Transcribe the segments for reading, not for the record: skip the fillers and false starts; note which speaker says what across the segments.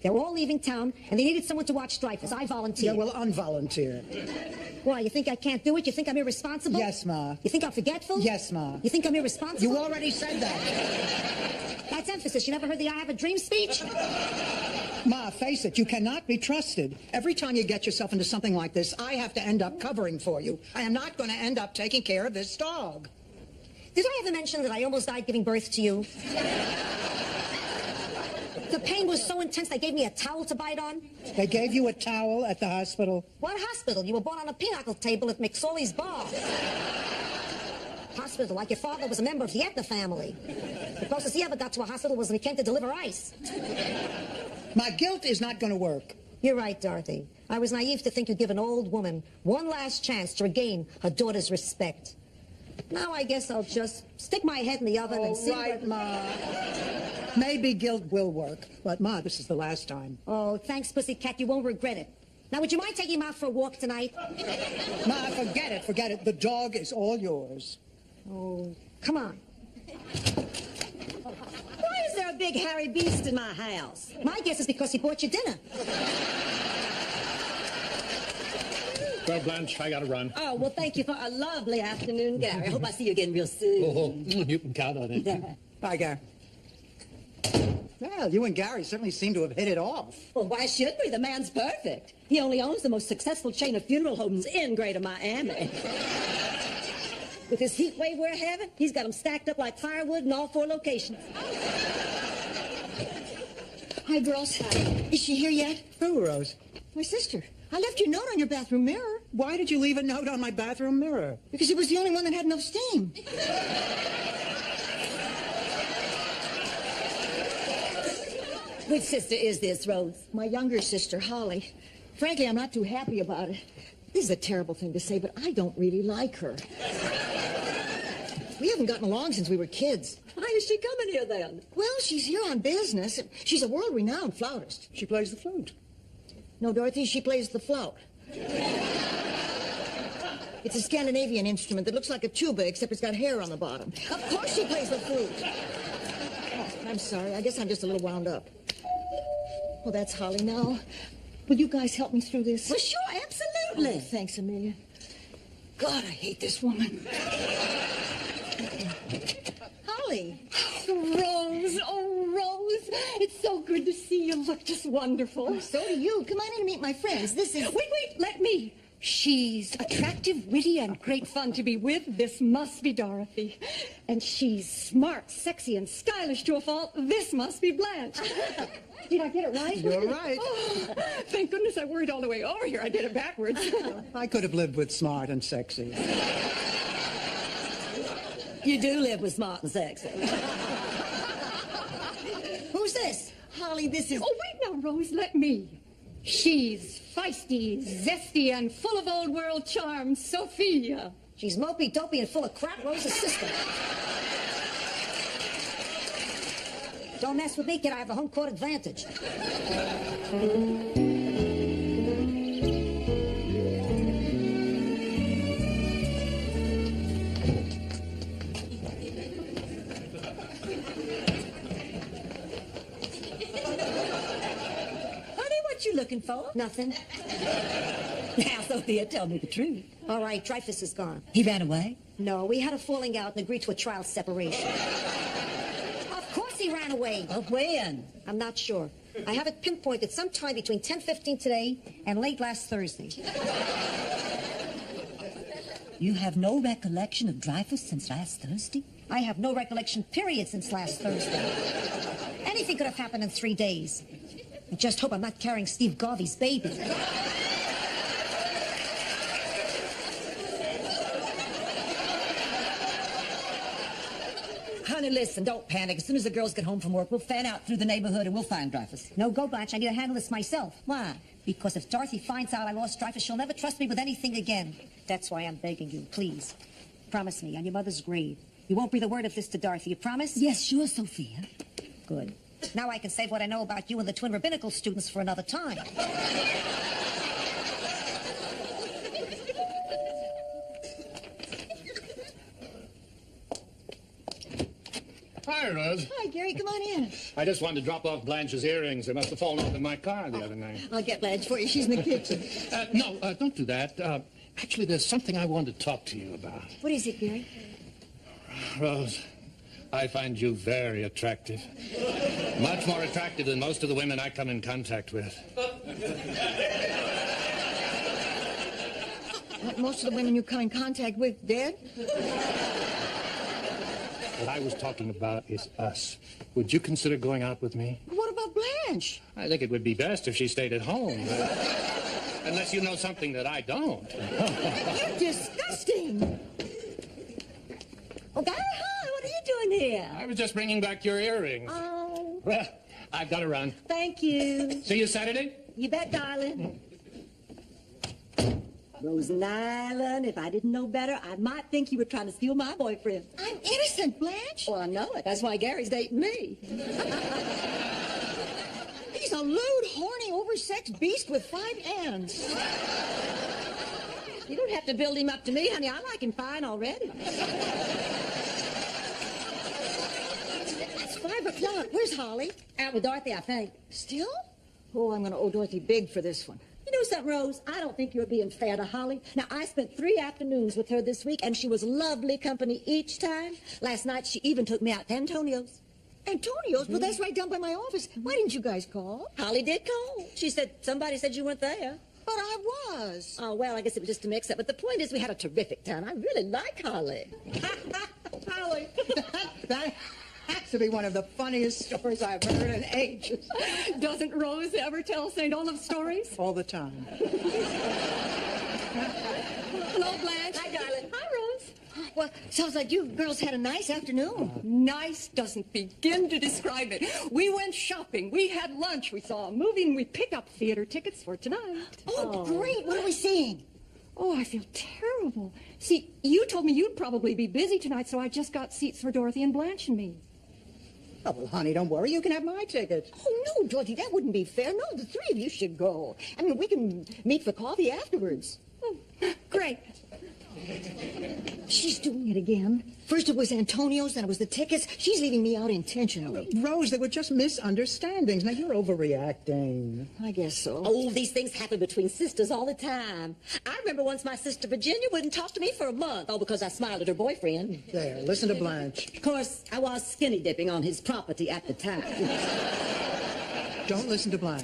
Speaker 1: They're all leaving town, and they needed someone to watch Dreyfus. I volunteered.
Speaker 2: Yeah, well, unvolunteer.
Speaker 1: Why, you think I can't do it? You think I'm irresponsible?
Speaker 2: Yes, Ma.
Speaker 1: You think I'm forgetful?
Speaker 2: Yes, Ma.
Speaker 1: You think I'm irresponsible?
Speaker 2: You already said that.
Speaker 1: That's emphasis. You never heard the I have a dream speech?
Speaker 2: Ma, face it, you cannot be trusted. Every time you get yourself into something like this, I have to end up covering for you. I am not going to end up taking care of this dog.
Speaker 1: Did I ever mention that I almost died giving birth to you? The pain was so intense they gave me a towel to bite on.
Speaker 2: They gave you a towel at the hospital?
Speaker 1: What hospital? You were born on a pinochle table at McSorley's bar. Hospital, like your father was a member of the Etna family. The closest he ever got to a hospital was when he came to deliver ice.
Speaker 2: My guilt is not going to work.
Speaker 1: You're right, Dorothy. I was naive to think you'd give an old woman one last chance to regain her daughter's respect. Now I guess I'll just stick my head in the oven and see what...
Speaker 2: Ma. Maybe guilt will work. But, Ma, this is the last time.
Speaker 1: Oh, thanks, Pussycat. You won't regret it. Now, would you mind taking him out for a walk tonight?
Speaker 2: Ma, forget it, forget it. The dog is all yours.
Speaker 1: Oh, come on.
Speaker 3: Why is there a big hairy beast in my house?
Speaker 1: My guess is because he bought you dinner.
Speaker 4: Well, Blanche, I gotta run.
Speaker 3: Oh, well, thank you for a lovely afternoon, Gary. I hope I see you again real soon.
Speaker 4: Oh, you can count on it.
Speaker 2: Bye, Gary. Well, you and Gary certainly seem to have hit it off.
Speaker 3: Well, why should we? The man's perfect. He only owns the most successful chain of funeral homes in Greater Miami. With this heat wave we're having, he's got them stacked up like firewood in all 4 locations.
Speaker 5: Hi, girls. Is she here yet?
Speaker 2: Who, Rose?
Speaker 5: My sister. I left your note on your bathroom mirror.
Speaker 2: Why did you leave a note on my bathroom mirror?
Speaker 5: Because it was the only one that had enough steam.
Speaker 3: Which sister is this, Rose?
Speaker 5: My younger sister, Holly. Frankly, I'm not too happy about it. This is a terrible thing to say, but I don't really like her. We haven't gotten along since we were kids.
Speaker 3: Why is she coming here, then?
Speaker 5: Well, she's here on business. She's a world-renowned flautist.
Speaker 2: She plays the flute.
Speaker 5: No, Dorothy, she plays the flout. It's a Scandinavian instrument that looks like a tuba, except it's got hair on the bottom. Of course she plays the flute. Oh, I'm sorry. I guess I'm just a little wound up. Well, that's Holly now. Will you guys help me through this?
Speaker 3: Well, sure, absolutely.
Speaker 5: Oh, thanks, Amelia. God, I hate this woman. Holly.
Speaker 6: Rose, oh, Rose, it's so good to see you. Look just wonderful.
Speaker 5: Oh, so do you. Come on in and meet my friends. This is...
Speaker 6: Wait, let me. She's attractive, witty, and great fun to be with. This must be Dorothy. And she's smart, sexy, and stylish to a fault. This must be Blanche. Did I get it right?
Speaker 2: You're right.
Speaker 6: Oh, thank goodness I worried all the way over here. I did it backwards.
Speaker 2: I could have lived with smart and sexy.
Speaker 3: You do live with smart and sexy.
Speaker 5: Who's this? Holly, this is...
Speaker 6: Oh, wait now, Rose, let me. She's feisty, zesty, and full of old world charm, Sophia.
Speaker 1: She's mopey, dopey, and full of crap, Rose's sister. Don't mess with me, kid. I have a home court advantage.
Speaker 3: What you looking for?
Speaker 1: Nothing.
Speaker 3: Now, Sophia, tell me the truth.
Speaker 1: All right, Dreyfus is gone.
Speaker 3: He ran away?
Speaker 1: No, we had a falling out and agreed to a trial separation. Of course he ran away.
Speaker 3: Oh, when?
Speaker 1: I'm not sure. I have it pinpointed sometime between 10:15 today and late last Thursday.
Speaker 3: You have no recollection of Dreyfus since last Thursday?
Speaker 1: I have no recollection, period, since last Thursday. Anything could have happened in 3 days. I just hope I'm not carrying Steve Garvey's baby.
Speaker 3: Honey, listen, don't panic. As soon as the girls get home from work, we'll fan out through the neighborhood and we'll find Dreyfus.
Speaker 1: No, go, Blanche. I need to handle this myself.
Speaker 3: Why?
Speaker 1: Because if Dorothy finds out I lost Dreyfus, she'll never trust me with anything again. That's why I'm begging you, please. Promise me, on your mother's grave, you won't breathe a word of this to Dorothy. You promise?
Speaker 3: Yes, sure, Sophia.
Speaker 1: Good. Now I can save what I know about you and the twin rabbinical students for another time.
Speaker 4: hi, Rose.
Speaker 5: Hi, Gary. Come on in.
Speaker 4: I just wanted to drop off Blanche's earrings. They must have fallen off in my car the other night.
Speaker 5: I'll get Blanche for you. She's in the kitchen.
Speaker 4: No, don't do that. Actually, there's something I wanted to talk to you about.
Speaker 5: What is it, Gary?
Speaker 4: Rose, I find you very attractive. Much more attractive than most of the women I come in contact with.
Speaker 5: Most of the women you come in contact with dead?
Speaker 4: What I was talking about is us. Would you consider going out with me?
Speaker 5: What about Blanche?
Speaker 4: I think it would be best if she stayed at home. Unless you know something that I don't.
Speaker 5: You're disgusting.
Speaker 3: Oh, Gary, hi. What are you doing here?
Speaker 4: I was just bringing back your earrings.
Speaker 3: Oh,
Speaker 4: Well, I've got to run.
Speaker 3: thank you.
Speaker 4: See you Saturday?
Speaker 3: You bet, darling. Rose Nyland, if I didn't know better, I might think you were trying to steal my boyfriend.
Speaker 5: I'm innocent, Blanche.
Speaker 3: Well, I know it. That's why Gary's dating me.
Speaker 5: He's a lewd, horny, oversexed beast with 5 ends.
Speaker 3: You don't have to build him up to me, honey. I like him fine already.
Speaker 5: It's 5 o'clock. Where's Holly?
Speaker 3: Out with Dorothy, I think.
Speaker 5: Still? Oh, I'm going to owe Dorothy big for this one.
Speaker 3: You know something, Rose? I don't think you're being fair to Holly. Now, I spent 3 afternoons with her this week, and she was lovely company each time. Last night, she even took me out to Antonio's.
Speaker 5: Antonio's? Well, that's right down by my office. Why didn't you guys call?
Speaker 3: Holly did call. She said, somebody said you weren't there.
Speaker 5: But I was.
Speaker 3: Oh, well, I guess it was just a mix-up. But the point is we had a terrific time. I really like Holly.
Speaker 2: Holly, that has to be one of the funniest stories I've heard in ages.
Speaker 6: Doesn't Rose ever tell St. Olaf stories?
Speaker 2: All the time.
Speaker 6: Hello, Blanche.
Speaker 3: Hi, darling.
Speaker 6: Hi, Rose.
Speaker 5: Well, sounds like you girls had a nice afternoon.
Speaker 6: Nice doesn't begin to describe it. We went shopping, we had lunch, we saw a movie, and we picked up theater tickets for tonight.
Speaker 5: Oh, great. What are we seeing?
Speaker 6: Oh, I feel terrible. See, you told me you'd probably be busy tonight, so I just got seats for Dorothy and Blanche and me.
Speaker 2: Oh, well, honey, don't worry. You can have my ticket.
Speaker 5: Oh, no, Dorothy, that wouldn't be fair. No, the 3 of you should go. I mean, we can meet for coffee afterwards.
Speaker 6: Oh, great.
Speaker 5: She's doing it again. First it was Antonio's, then it was the tickets. She's leaving me out intentionally.
Speaker 2: Rose, they were just misunderstandings. Now, you're overreacting.
Speaker 5: I guess so.
Speaker 3: Oh, these things happen between sisters all the time. I remember once my sister Virginia wouldn't talk to me for a month. Oh, because I smiled at her boyfriend.
Speaker 2: There, listen to Blanche.
Speaker 3: Of course, I was skinny dipping on his property at the time.
Speaker 2: Don't listen to Blanche.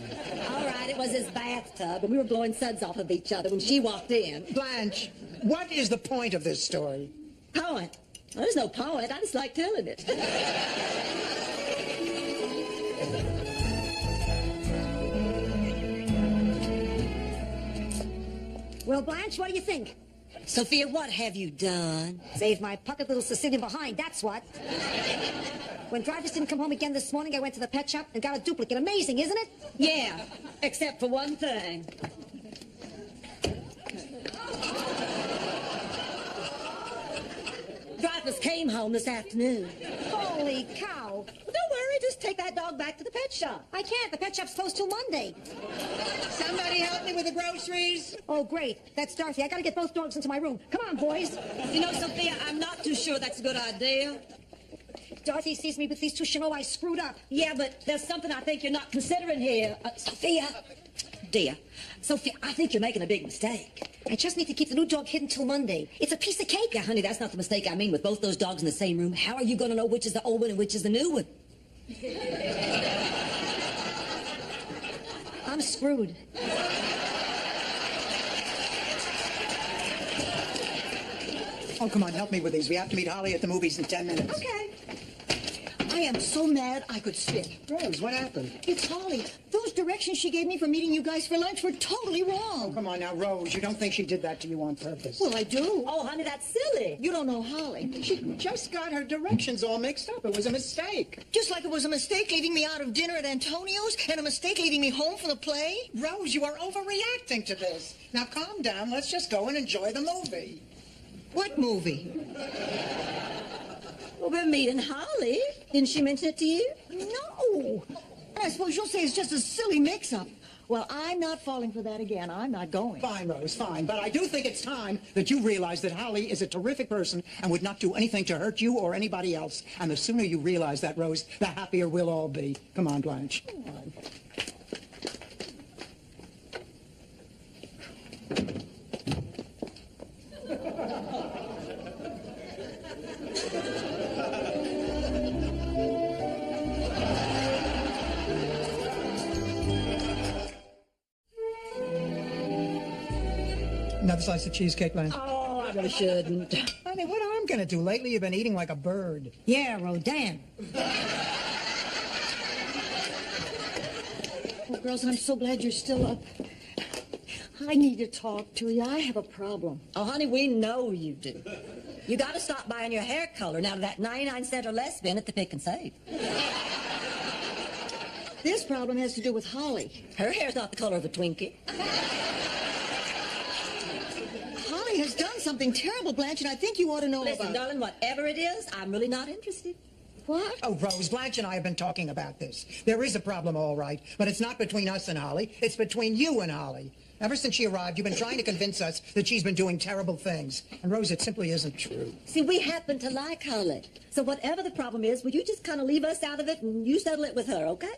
Speaker 3: All right, it was his bathtub, and we were blowing suds off of each other when she walked in.
Speaker 2: Blanche, what is the point of this story?
Speaker 3: Point? Well, there's no point. I just like telling it.
Speaker 1: Well, Blanche, what do you think?
Speaker 3: Sophia, what have you done?
Speaker 1: Saved my pocket little Sicilian behind, that's what. When Drivers didn't come home again this morning, I went to the pet shop and got a duplicate. Amazing, isn't it?
Speaker 3: Yeah, except for one thing. Drivers came home this afternoon.
Speaker 1: Holy cow.
Speaker 3: Well, don't worry, just take that dog back to the pet shop.
Speaker 1: I can't. The pet shop's closed till Monday.
Speaker 2: Somebody help me with the groceries?
Speaker 1: Oh, great. That's Dorothy. I gotta get both dogs into my room. Come on, boys.
Speaker 3: You know, Sophia, I'm not too sure that's a good idea.
Speaker 1: Dorothy sees me with these two Chanel eyes screwed up.
Speaker 3: Yeah, but there's something I think you're not considering here. Sophia. Dear. Sophia, I think you're making a big mistake.
Speaker 1: I just need to keep the new dog hidden till Monday. It's a piece of cake.
Speaker 3: Yeah, honey, that's not the mistake I mean. With both those dogs in the same room, how are you going to know which is the old one and which is the new one?
Speaker 1: I'm screwed.
Speaker 2: Oh, come on, help me with these. We have to meet Holly at the movies in 10 minutes.
Speaker 5: Okay. I am so mad I could spit.
Speaker 2: Rose, what happened?
Speaker 5: It's Holly. Those directions she gave me for meeting you guys for lunch were totally
Speaker 2: Oh,
Speaker 5: wrong.
Speaker 2: come on now, Rose. You don't think she did that to you on purpose?
Speaker 5: Well, I do.
Speaker 3: Oh, honey, that's silly.
Speaker 5: You don't know Holly.
Speaker 2: She just got her directions all mixed up. It was a mistake.
Speaker 5: Just like it was a mistake leaving me out of dinner at Antonio's and a mistake leaving me home from the play.
Speaker 2: Rose, you are overreacting to this. Now, calm down. Let's just go and enjoy the movie.
Speaker 5: What movie?
Speaker 3: Well, we're meeting Holly. Didn't she mention it to you?
Speaker 5: No. And I suppose you'll say it's just a silly mix-up. Well, I'm not falling for that again. I'm not going.
Speaker 2: Fine, Rose, fine. But I do think it's time that you realize that Holly is a terrific person and would not do anything to hurt you or anybody else. And the sooner you realize that, Rose, the happier we'll all be. Come on, Blanche.
Speaker 5: Come on.
Speaker 2: Another slice of cheesecake, Blanche.
Speaker 3: Oh, I really shouldn't.
Speaker 2: Honey, what I'm going to do? Lately, you've been eating like a bird.
Speaker 1: Yeah, Rodan.
Speaker 5: Oh, girls, I'm so glad you're still up. I need to talk to you. I have a problem.
Speaker 3: Oh, honey, we know you do. You got to stop buying your hair color now to that 99-cent or less bin at the Pick and Save.
Speaker 5: This problem has to do with Holly.
Speaker 3: Her hair's not the color of a Twinkie.
Speaker 5: Holly has done something terrible, Blanche, and I think you ought to know
Speaker 3: Listen,
Speaker 5: about
Speaker 3: darling, whatever it is, I'm really not interested.
Speaker 5: What?
Speaker 2: Oh, Rose, Blanche and I have been talking about this. There is a problem, all right, but it's not between us and Holly. It's between you and Holly. Ever since she arrived, you've been trying to convince us that she's been doing terrible things. And, Rose, it simply isn't true.
Speaker 3: See, we happen to like Holly. So whatever the problem is, will you just kind of leave us out of it and you settle it with her, okay?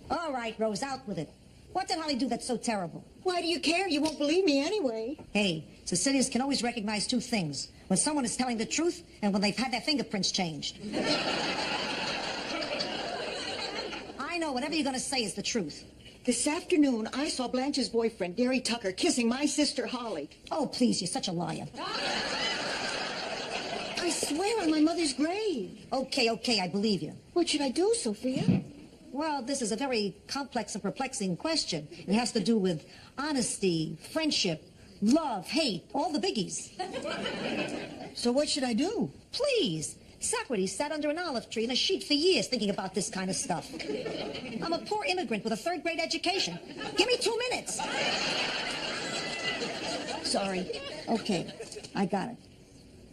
Speaker 1: All right, Rose, out with it. What did Holly do that's so terrible?
Speaker 5: Why do you care? You won't believe me anyway.
Speaker 1: Hey, Sicilians can always recognize two things. When someone is telling the truth and when they've had their fingerprints changed. I know whatever you're going to say is the truth.
Speaker 5: This afternoon, I saw Blanche's boyfriend, Gary Tucker, kissing my sister, Holly.
Speaker 1: Oh, please, you're such a liar.
Speaker 5: I swear on my mother's grave.
Speaker 1: Okay, I believe you.
Speaker 5: What should I do, Sophia?
Speaker 1: Well, this is a very complex and perplexing question. It has to do with honesty, friendship, love, hate, all the biggies.
Speaker 5: So what should I do?
Speaker 1: Please. Socrates sat under an olive tree in a sheet for years thinking about this kind of stuff. I'm a poor immigrant with a third-grade education. Give me 2 minutes. Sorry. Okay, I got it.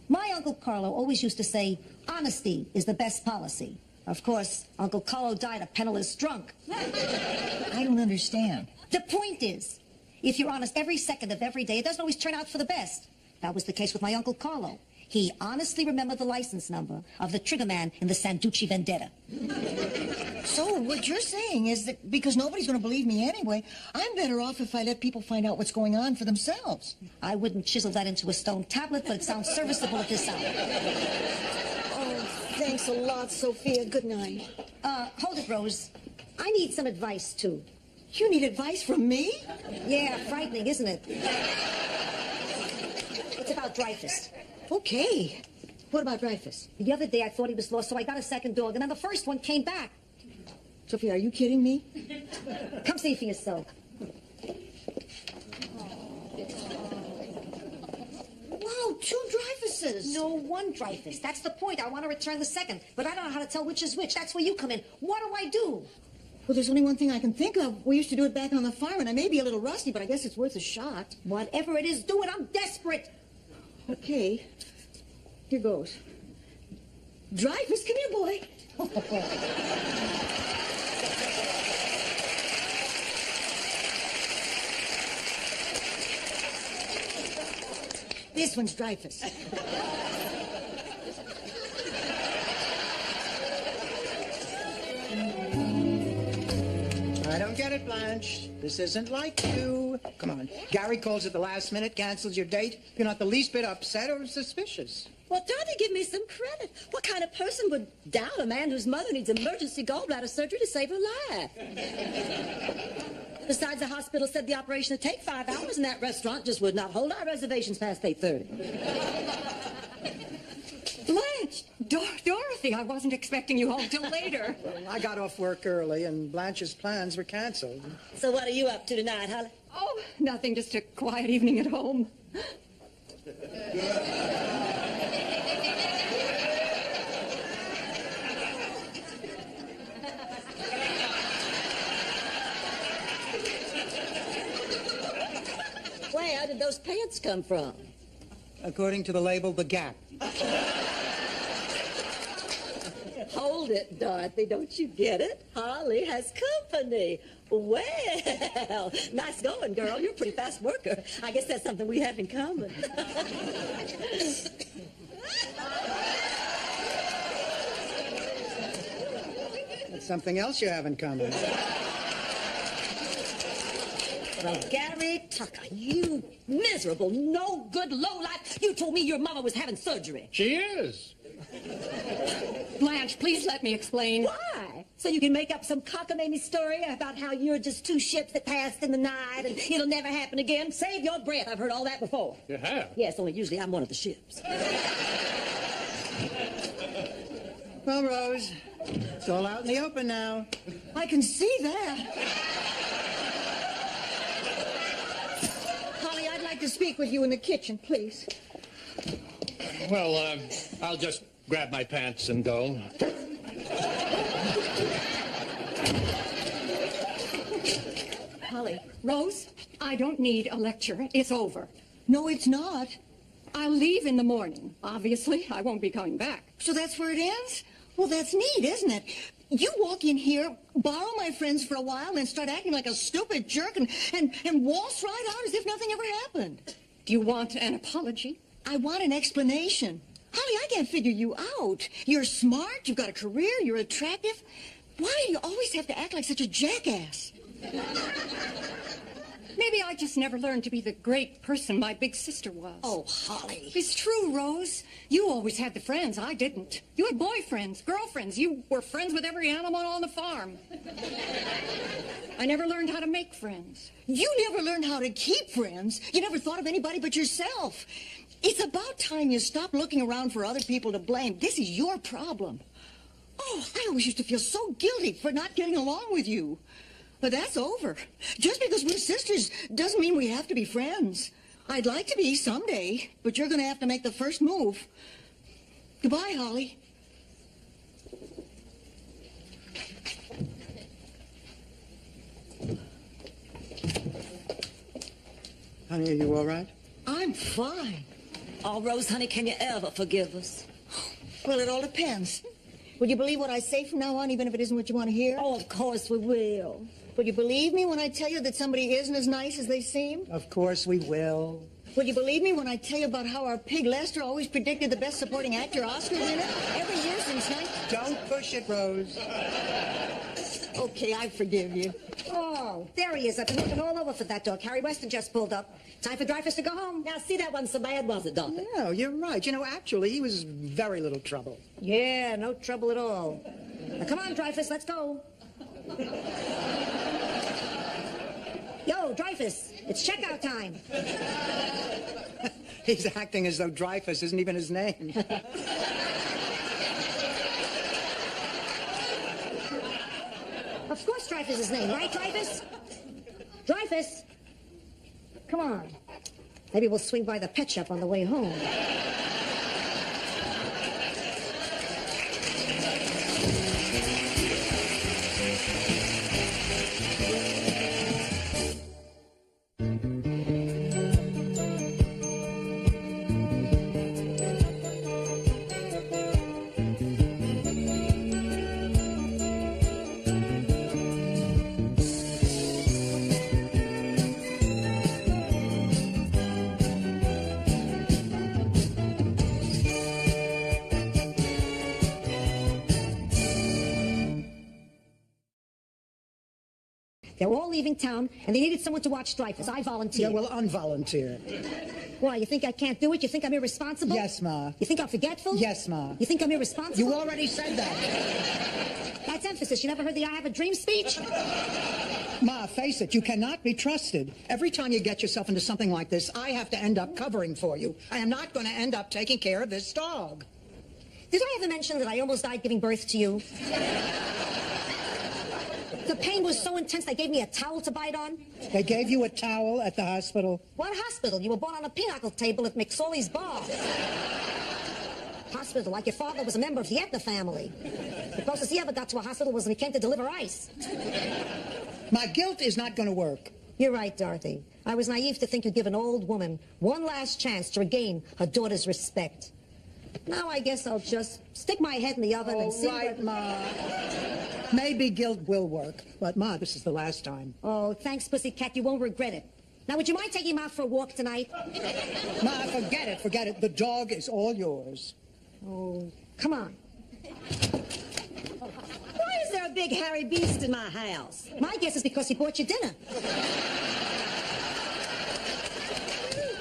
Speaker 1: My Uncle Carlo always used to say, honesty is the best policy. Of course, Uncle Carlo died a penniless drunk.
Speaker 5: I don't understand.
Speaker 1: The point is, if you're honest every second of every day, it doesn't always turn out for the best. That was the case with my Uncle Carlo. He honestly remembered the license number of the triggerman in the Sanducci Vendetta.
Speaker 5: So what you're saying is that because nobody's going to believe me anyway, I'm better off if I let people find out what's going on for themselves.
Speaker 1: I wouldn't chisel that into a stone tablet, but it sounds serviceable at this hour.
Speaker 5: Oh, thanks a lot, Sophia. Good night.
Speaker 1: Hold it, Rose. I need some advice, too.
Speaker 5: You need advice from me?
Speaker 1: Yeah, frightening, isn't it? It's about Dreyfus.
Speaker 5: Okay. What about Dreyfus?
Speaker 1: The other day I thought he was lost, so I got a second dog, and then the first one came back.
Speaker 5: Sophia, are you kidding me?
Speaker 1: Come see for yourself.
Speaker 5: Wow, 2 Dreyfuses.
Speaker 1: No, 1 Dreyfus. That's the point. I want to return the second, but I don't know how to tell which is which. That's where you come in. What do I do?
Speaker 5: Well, there's only one thing I can think of. We used to do it back on the farm, and I may be a little rusty, but I guess it's worth a shot.
Speaker 1: Whatever it is, do it. I'm desperate.
Speaker 5: Okay. Here goes. Dreyfus, come here, boy. This one's Dreyfus.
Speaker 2: I don't get it, Blanche. This isn't like you. Come on. Gary calls at the last minute, cancels your date. You're not the least bit upset or suspicious.
Speaker 3: Well, Dorothy, give me some credit. What kind of person would doubt a man whose mother needs emergency gallbladder surgery to save her life? Besides, the hospital said the operation would take 5 hours, and that restaurant just would not hold our reservations past 8:30.
Speaker 6: Blanche! Dorothy, I wasn't expecting you home till later.
Speaker 2: I got off work early, and Blanche's plans were canceled.
Speaker 3: So what are you up to tonight, Holly?
Speaker 6: Oh, nothing, just a quiet evening at home.
Speaker 3: Where did those pants come from?
Speaker 2: According to the label, The Gap.
Speaker 3: hold it, Dorothy. Don't you get it? Holly has company. Well, nice going, girl. You're a pretty fast worker. I guess that's something we have in common.
Speaker 2: That's something else you have in common.
Speaker 3: Well, Gary Tucker, you miserable, no good lowlife. You told me your mama was having surgery.
Speaker 4: She is.
Speaker 6: Blanche, please let me explain.
Speaker 3: Why? So you can make up some cockamamie story about how you're just two ships that passed in the night and it'll never happen again? Save your breath. I've heard all that before.
Speaker 4: You have?
Speaker 3: Yes, only usually I'm one of the ships.
Speaker 2: Well, Rose, it's all out in the open now.
Speaker 5: I can see that. Holly, I'd like to speak with you in the kitchen, please.
Speaker 4: Well, I'll just grab my pants and go.
Speaker 3: Holly.
Speaker 6: Rose, I don't need a lecture. It's over.
Speaker 5: No, it's not.
Speaker 6: I'll leave in the morning. Obviously, I won't be coming back.
Speaker 5: So that's where it ends? Well, that's neat, isn't it? You walk in here, borrow my friends for a while, then start acting like a stupid jerk and waltz right out as if nothing ever happened.
Speaker 6: Do you want an apology?
Speaker 5: I want an explanation. Holly, I can't figure you out. You're smart, you've got a career, you're attractive. Why do you always have to act like such a jackass?
Speaker 6: Maybe I just never learned to be the great person my big sister was.
Speaker 5: Oh, Holly.
Speaker 6: It's true, Rose. You always had the friends. I didn't. You had boyfriends, girlfriends. You were friends with every animal on the farm. I never learned how to make friends.
Speaker 5: You never learned how to keep friends. You never thought of anybody but yourself. It's about time you stop looking around for other people to blame. This is your problem. Oh, I always used to feel so guilty for not getting along with you. But that's over. Just because we're sisters doesn't mean we have to be friends. I'd like to be someday, but you're going to have to make the first move. Goodbye, Holly.
Speaker 2: Honey, are you all right?
Speaker 5: I'm fine.
Speaker 3: Oh, Rose, honey, can you ever forgive us?
Speaker 5: Well, it all depends. Will you believe what I say from now on, even if it isn't what you want to hear?
Speaker 3: Oh, of course we will.
Speaker 5: Will you believe me when I tell you that somebody isn't as nice as they seem?
Speaker 2: Of course we will.
Speaker 5: Will you believe me when I tell you about how our pig Lester always predicted the best supporting actor Oscar winner every year since 19...
Speaker 2: Don't push it, Rose.
Speaker 5: Okay, I forgive you.
Speaker 1: Oh, there he is. I've been looking all over for that dog. Harry Weston just pulled up. Time for Dreyfus to go home.
Speaker 3: Now, see, that wasn't so bad, was it, Doctor?
Speaker 2: No, you're right. You know, actually, he was very little trouble.
Speaker 1: Yeah, no trouble at all. Now, come on, Dreyfus, let's go. Yo, Dreyfus, it's checkout time.
Speaker 2: He's acting as though Dreyfus isn't even his name.
Speaker 1: Of course Dreyfus is his name, right, Dreyfus? Dreyfus! Come on. Maybe we'll swing by the pet shop on the way home. They were all leaving town, and they needed someone to watch Dreyfus. I volunteered.
Speaker 2: Yeah, well, unvolunteer.
Speaker 1: Why, you think I can't do it? You think I'm irresponsible?
Speaker 2: Yes, Ma.
Speaker 1: You think I'm forgetful?
Speaker 2: Yes, Ma.
Speaker 1: You think I'm irresponsible?
Speaker 2: You already said that.
Speaker 1: That's emphasis. You never heard the I have a dream speech?
Speaker 2: Ma, face it, you cannot be trusted. Every time you get yourself into something like this, I have to end up covering for you. I am not going to end up taking care of this dog.
Speaker 1: Did I ever mention that I almost died giving birth to you? The pain was so intense they gave me a towel to bite on.
Speaker 2: They gave you a towel at the hospital?
Speaker 1: What hospital? You were born on a pinochle table at McSorley's bar. Hospital, like your father was a member of the Etna family. The closest he ever got to a hospital was when he came to deliver ice.
Speaker 2: My guilt is not going to work.
Speaker 1: You're right, Dorothy. I was naive to think you'd give an old woman one last chance to regain her daughter's respect. Now I guess I'll just stick my head in the oven and see
Speaker 2: right,
Speaker 1: what...
Speaker 2: Ma. Maybe guilt will work. But, Ma, this is the last time.
Speaker 1: Oh, thanks, Pussycat. You won't regret it. Now, would you mind taking him out for a walk tonight?
Speaker 2: Ma, forget it, forget it. The dog is all yours.
Speaker 1: Oh, come on.
Speaker 3: Why is there a big hairy beast in my house?
Speaker 1: My guess is because he bought you dinner.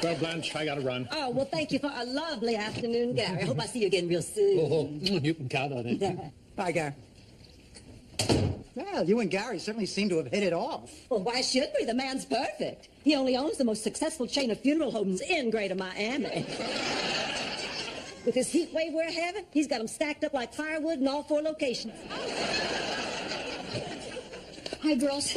Speaker 4: Well, Blanche, I gotta run.
Speaker 3: Oh, well, thank you for a lovely afternoon, Gary. I hope I see you again real soon.
Speaker 4: Oh, you can count on it.
Speaker 2: Bye, Gary. Well, you and Gary certainly seem to have hit it off.
Speaker 3: Well, why should we? The man's perfect. He only owns the most successful chain of funeral homes in Greater Miami. With this heat wave we're having, he's got them stacked up like firewood in all 4 locations.
Speaker 5: Hi, girls.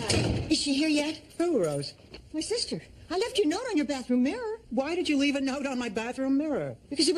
Speaker 5: Is she here yet?
Speaker 2: Who, Rose?
Speaker 5: My sister. I left your note on your bathroom mirror.
Speaker 2: Why did you leave a note on my bathroom mirror?
Speaker 5: Because you